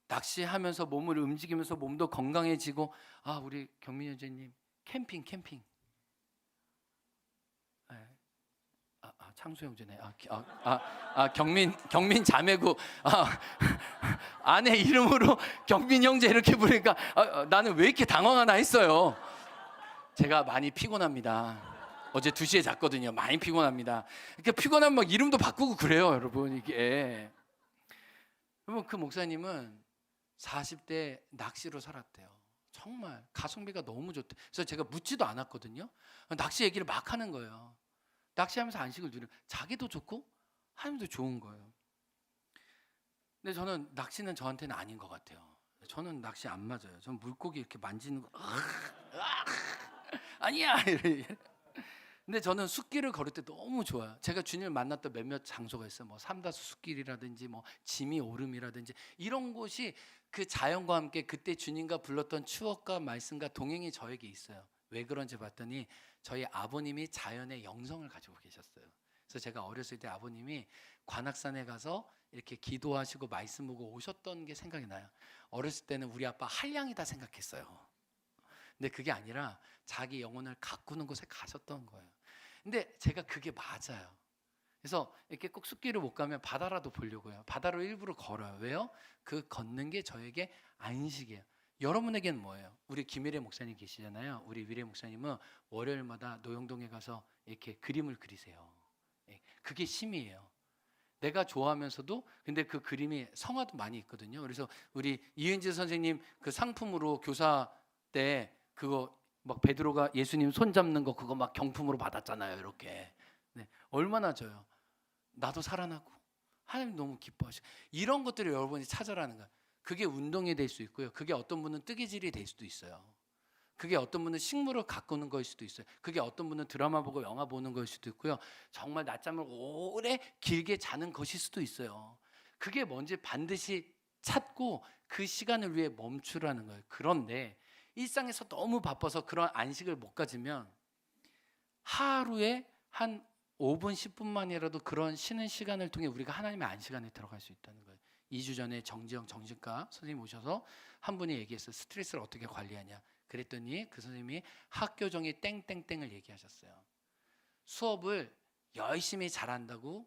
낚시하면서 몸을 움직이면서 몸도 건강해지고, 우리 경민 형제님 캠핑. 창수 형제네. 경민 자매고 아내 이름으로 경민 형제 이렇게 부르니까 나는 왜 이렇게 당황하나 했어요. 제가 많이 피곤합니다. 어제 2시에 잤거든요. 많이 피곤합니다. 이렇게 피곤하면 이름도 바꾸고 그래요, 여러분. 이게. 여러분, 그 목사님은 40대 낚시로 살았대요. 정말 가성비가 너무 좋대. 그래서 제가 묻지도 않았거든요. 낚시 얘기를 막 하는 거예요. 낚시하면서 안식을 누리는, 자기도 좋고 하나님도 좋은 거예요. 근데 저는 낚시는 저한테는 아닌 것 같아요. 저는 낚시 안 맞아요. 저는 물고기 이렇게 만지는 거 아니야. 근데 저는 숲길을 걸을 때 너무 좋아요. 제가 주님을 만났던 몇몇 장소가 있어요. 뭐 삼다수 숲길이라든지 뭐 지미 오름이라든지 이런 곳이 그 자연과 함께 그때 주님과 불렀던 추억과 말씀과 동행이 저에게 있어요. 왜 그런지 봤더니 저희 아버님이 자연의 영성을 가지고 계셨어요. 그래서 제가 어렸을 때 아버님이 관악산에 가서 이렇게 기도하시고 말씀 보고 오셨던 게 생각이 나요. 어렸을 때는 우리 아빠 한량이다 생각했어요. 근데 그게 아니라 자기 영혼을 가꾸는 곳에 가셨던 거예요. 근데 제가 그게 맞아요. 그래서 이렇게 꼭 숲길을 못 가면 바다라도 보려고 해요. 바다로 일부러 걸어요. 왜요? 그 걷는 게 저에게 안식이에요. 여러분에게는 뭐예요? 우리 김일혜 목사님 계시잖아요. 우리 위례 목사님은 월요일마다 노영동에 가서 이렇게 그림을 그리세요. 그게 쉼이에요. 내가 좋아하면서도 근데 그 그림이 성화도 많이 있거든요. 그래서 우리 이은지 선생님 그 상품으로 교사 때 그거 막 베드로가 예수님 손 잡는 거 그거 막 경품으로 받았잖아요. 이렇게 얼마나 줘요. 나도 살아나고 하나님 너무 기뻐하시고 이런 것들을 여러분이 찾아라는 거예요. 그게 운동이 될 수 있고요. 그게 어떤 분은 뜨개질이 될 수도 있어요. 그게 어떤 분은 식물을 가꾸는 거일 수도 있어요. 그게 어떤 분은 드라마 보고 영화 보는 거일 수도 있고요. 정말 낮잠을 오래 길게 자는 것일 수도 있어요. 그게 뭔지 반드시 찾고 그 시간을 위해 멈추라는 거예요. 그런데 일상에서 너무 바빠서 그런 안식을 못 가지면 하루에 한 5분 10분만이라도 그런 쉬는 시간을 통해 우리가 하나님의 안식 안에 들어갈 수 있다는 거예요. 2주 전에 정지영 정신과 선생님 오셔서 한 분이 얘기했어요. 스트레스를 어떻게 관리하냐. 그랬더니 그 선생님이 학교 종이 땡땡땡을 얘기하셨어요. 수업을 열심히 잘한다고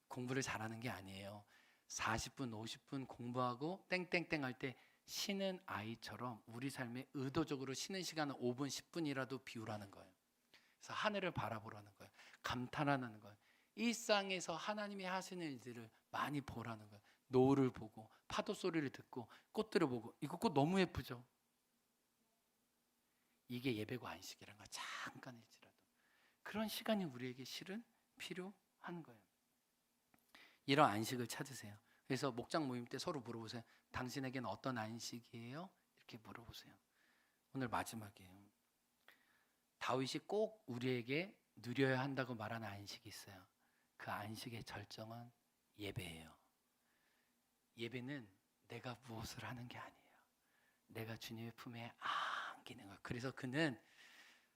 공부를 잘하는 게 아니에요. 40분 50분 공부하고 땡땡땡 할 때 쉬는 아이처럼 우리 삶에 의도적으로 쉬는 시간을 5분 10분이라도 비우라는 거예요. 그래서 하늘을 바라보라는 거예요. 감탄하는 거예요. 일상에서 하나님이 하시는 일들을 많이 보라는 거예요. 노을을 보고 파도 소리를 듣고 꽃들을 보고 이거 꽃 너무 예쁘죠? 이게 예배고 안식이란 거 잠깐일지라도 그런 시간이 우리에게 실은 필요한 거예요. 이런 안식을 찾으세요. 그래서 목장 모임 때 서로 물어보세요. 당신에게는 어떤 안식이에요? 이렇게 물어보세요. 오늘 마지막이에요. 다윗이 꼭 우리에게 누려야 한다고 말하는 안식이 있어요. 그 안식의 절정은 예배예요. 예배는 내가 무엇을 하는 게 아니에요. 내가 주님의 품에 안기는 거예요. 그래서 그는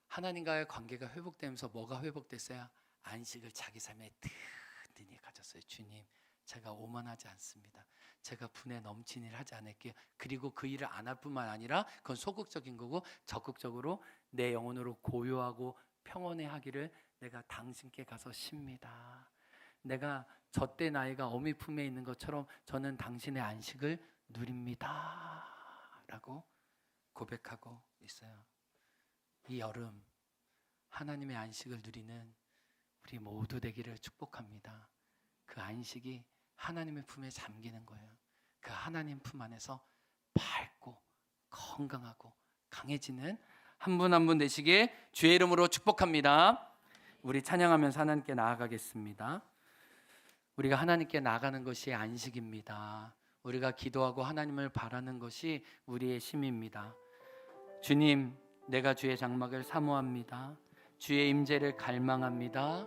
하나님과의 관계가 회복되면서 뭐가 회복됐어요? 안식을 자기 삶에 든든히 가졌어요. 주님, 제가 오만하지 않습니다. 제가 분에 넘친 일 하지 않을게요. 그리고 그 일을 안 할 뿐만 아니라 그건 소극적인 거고 적극적으로 내 영혼으로 고요하고 평온해 하기를 내가 당신께 가서 쉽니다. 내가 젖대 나이가 어미 품에 있는 것처럼 저는 당신의 안식을 누립니다. 라고 고백하고 있어요. 이 여름 하나님의 안식을 누리는 우리 모두 되기를 축복합니다. 그 안식이 하나님의 품에 잠기는 거예요. 그 하나님 품 안에서 밝고 건강하고 강해지는 한 분 한 분 되시길 주의 이름으로 축복합니다. 우리 찬양하면서 하나님께 나아가겠습니다. 우리가 하나님께 나가는 것이 안식입니다. 우리가 기도하고 하나님을 바라는 것이 우리의 쉼입니다. 주님, 내가 주의 장막을 사모합니다. 주의 임재를 갈망합니다.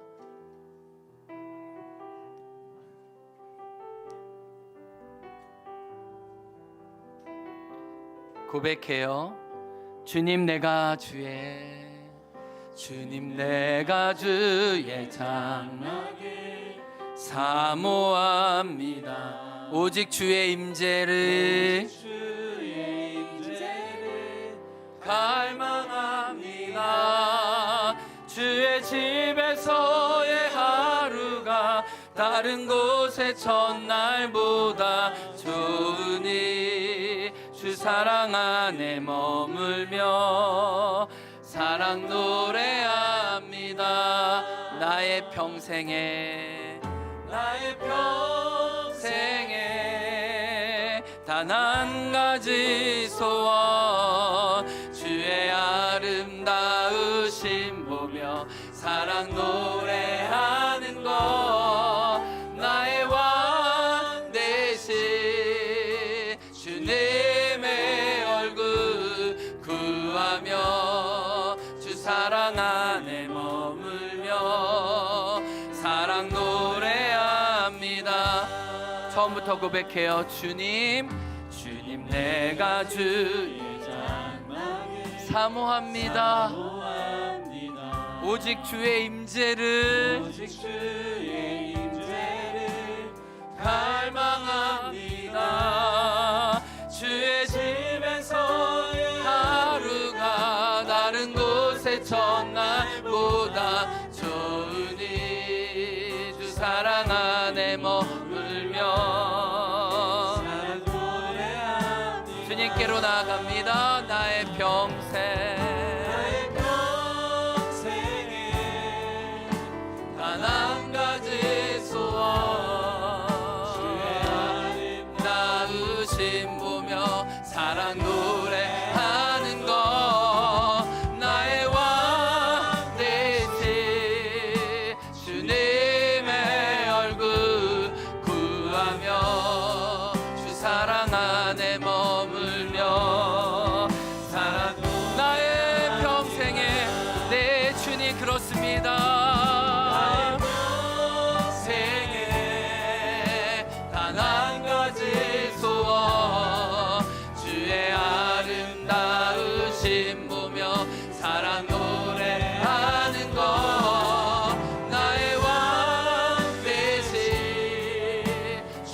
고백해요. 주님, 내가 주의 장막을 사모합니다. 오직 주의 임재를 갈망합니다. 주의 집에서의 하루가 다른 곳의 첫날보다 좋으니 주 사랑 안에 머물며 사랑 노래합니다. 나의 평생에 단 한 가지 소원 주의 아름다우심 보며 사랑 노래하는 것 나의 왕 대신 주님의 얼굴 구하며 주 사랑 안에 머물 처음부터 고백해요. 주님 내가 주의 장막에 사모합니다. 오직 주의 임재를 갈망합니다. 주의 집에서 하루가 다른 곳의 첫날보다 좋으니 주 사랑 안에 머물며 주님께로 나아갑니다. 나의 평생에 단 한 가지 소원 나으심 보며 사랑 노래하는 것 나의 왕 되시 주님의 얼굴 구하며 주 사랑 안에 머물며 사랑 나의 평생에 내 주님 그렇습니다. 사랑 노래하는 것 나의 왕 되시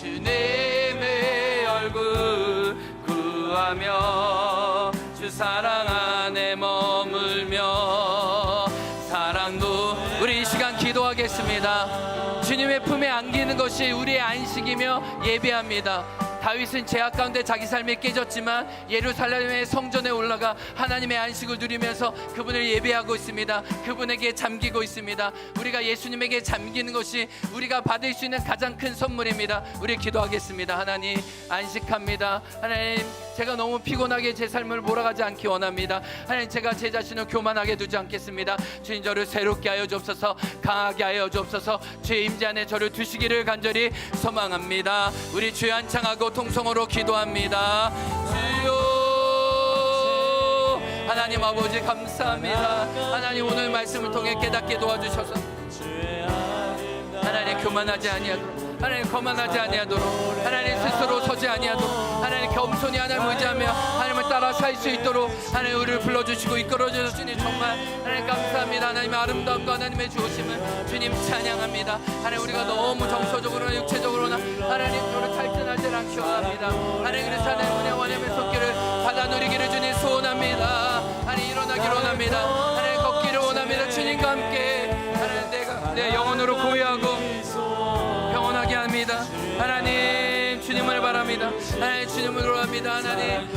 주님의 얼굴 구하며 주 사랑 안에 머물며 사랑도 우리 이 시간 기도하겠습니다. 주님의 품에 안기는 것이 우리의 안식이며 예배합니다. 다윗은 죄악 가운데 자기 삶이 깨졌지만 예루살렘의 성전에 올라가 하나님의 안식을 누리면서 그분을 예배하고 있습니다. 그분에게 잠기고 있습니다. 우리가 예수님에게 잠기는 것이 우리가 받을 수 있는 가장 큰 선물입니다. 우리 기도하겠습니다. 하나님 안식합니다. 하나님 제가 너무 피곤하게 제 삶을 몰아가지 않기 원합니다. 하나님 제가 제 자신을 교만하게 두지 않겠습니다. 주님 저를 새롭게 하여 주옵소서. 강하게 하여 주옵소서. 주의 임재 안에 저를 두시기를 간절히 소망합니다. 우리 주여 한창하고 통성으로 기도합니다. 주여 하나님 아버지 감사합니다. 하나님 오늘 말씀을 통해 깨닫게 도와주셔서 하나님 교만하지 아니하도록 하나님 거만하지 아니하도록 하나님 스스로 서지 아니하도록 하나님 겸손히 하나님 의지하며 하나님을 따라 살 수 있도록 하나님 우리를 불러주시고 이끌어주셔서 주님 정말 하나님 감사합니다. 하나님의 아름다움과 하나님의 주오심을 주님 찬양합니다. 하나님 우리가 너무 정서적으로나 육체적으로나 하나님 우리를 탈진하지 않기 원합니다. 하나님 그래서 하나님 은혜 원함의 손길을 받아 누리기를 주님 소원합니다. 하나님 일어나기를 원합니다. 하나님 걷기를 원합니다. 주님과 함께 하나님 내가 내 영혼으로 고요하고 평온하게 합니다. 하나님 주님을 바랍니다. 하나님 주님을 바랍니다. 하나님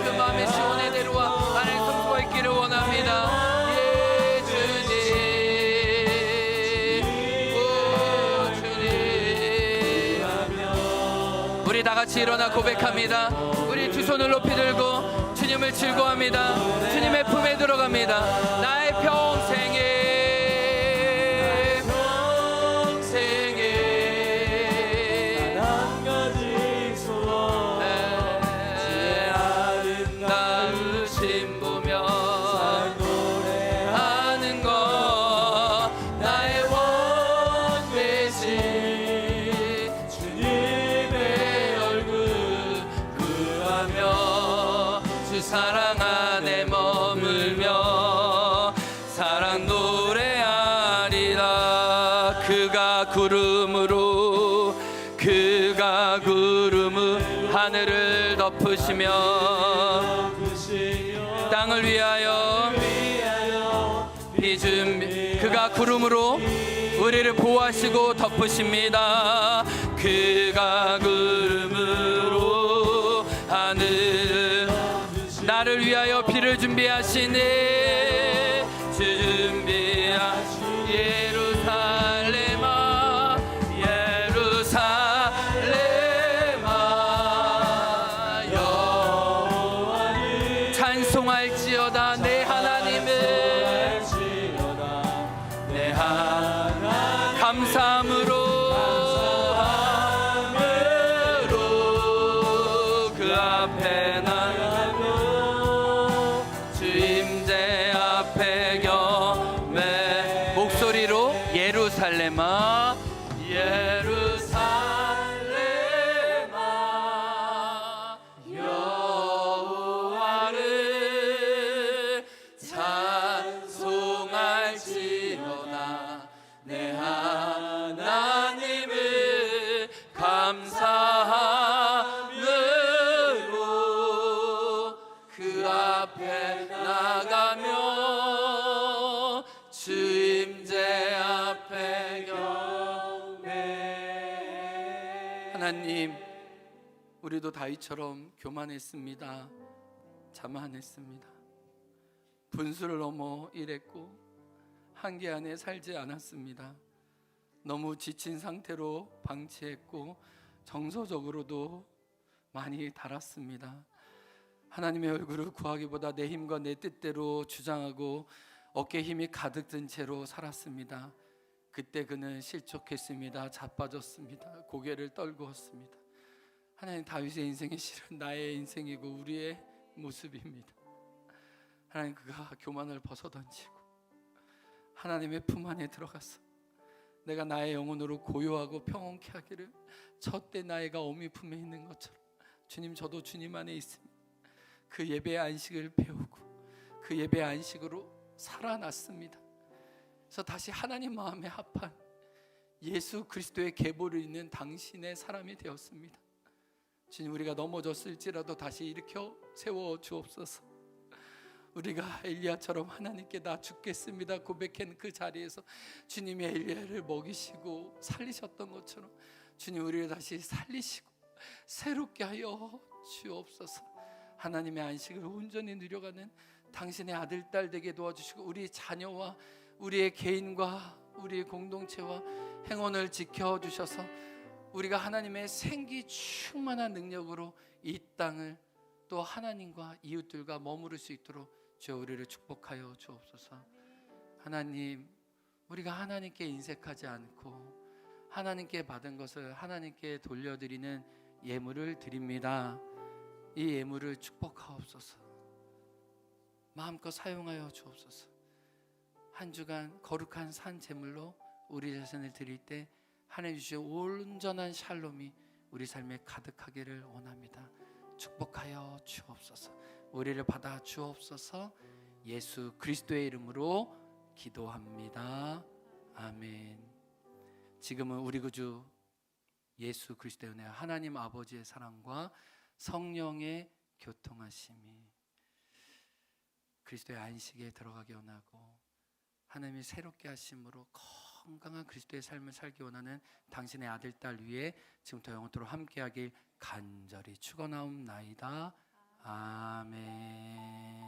그 마음의 시온의 대로와 하나님 성소가 있기를 원합니다. 예 주님 오 주님 우리 다같이 일어나 고백합니다. 우리 두 손을 높이 들고 주님을 즐거워합니다. 주님의 품에 들어갑니다. 나의 평생에 사랑 안에 머물며 사랑 노래하리라. 그가 구름으로 그가 구름을 하늘을 덮으시며 땅을 위하여 비준비 그가 구름으로 우리를 보호하시고 덮으십니다. 그가 구름으로 하늘 나를 위하여 비를 준비하시네. 준비하신 예루살렘아 예루살렘아 여호와를 찬송할지어다. 내 하나님을 내 하나님 감사함으로 그 앞에 나가며 주 임재 하나님, 우리도 다윗처럼 교만했습니다. 자만했습니다. 분수를 넘어 일했고 한계 안에 살지 않았습니다. 너무 지친 상태로 방치했고 정서적으로도 많이 달았습니다. 하나님의 얼굴을 구하기보다 내 힘과 내 뜻대로 주장하고 어깨에 힘이 가득 든 채로 살았습니다. 그때 그는 실족했습니다. 자빠졌습니다. 고개를 떨구었습니다. 하나님, 다윗의 인생이 실은 나의 인생이고 우리의 모습입니다. 하나님, 그가 교만을 벗어던지고 하나님의 품 안에 들어가서 내가 나의 영혼으로 고요하고 평온케 하기를 젖대 나이가 어미 품에 있는 것처럼, 주님, 저도 주님 안에 있습니다. 그 예배의 안식을 배우고 그 예배의 안식으로 살아났습니다. 그래서 다시 하나님 마음에 합한 예수 그리스도의 계보를 잇는 당신의 사람이 되었습니다. 주님, 우리가 넘어졌을지라도 다시 일으켜 세워 주옵소서. 우리가 엘리야처럼 하나님께 나 죽겠습니다 고백한 그 자리에서 주님이 엘리야를 먹이시고 살리셨던 것처럼 주님, 우리를 다시 살리시고 새롭게 하여 주옵소서. 하나님의 안식을 온전히 누려가는 당신의 아들, 딸 되게 도와주시고 우리 자녀와 우리의 개인과 우리의 공동체와 행원을 지켜주셔서 우리가 하나님의 생기 충만한 능력으로 이 땅을 또 하나님과 이웃들과 머무를 수 있도록 주여 우리를 축복하여 주옵소서. 하나님, 우리가 하나님께 인색하지 않고 하나님께 받은 것을 하나님께 돌려드리는 예물을 드립니다. 이 예물을 축복하옵소서. 마음껏 사용하여 주옵소서. 한 주간 거룩한 산 제물로 우리 자신을 드릴 때 하나님 주신 온전한 샬롬이 우리 삶에 가득하기를 원합니다. 축복하여 주옵소서. 우리를 받아 주옵소서. 예수 그리스도의 이름으로 기도합니다. 아멘. 지금은 우리 구주 예수 그리스도의 은혜와 하나님 아버지의 사랑과 성령의 교통하심이 그리스도의 안식에 들어가기 원하고 하나님이 새롭게 하심으로 건강한 그리스도의 삶을 살기 원하는 당신의 아들, 딸 위에 지금부터 영원토록 함께하길 간절히 축원하옵나이다. 아멘.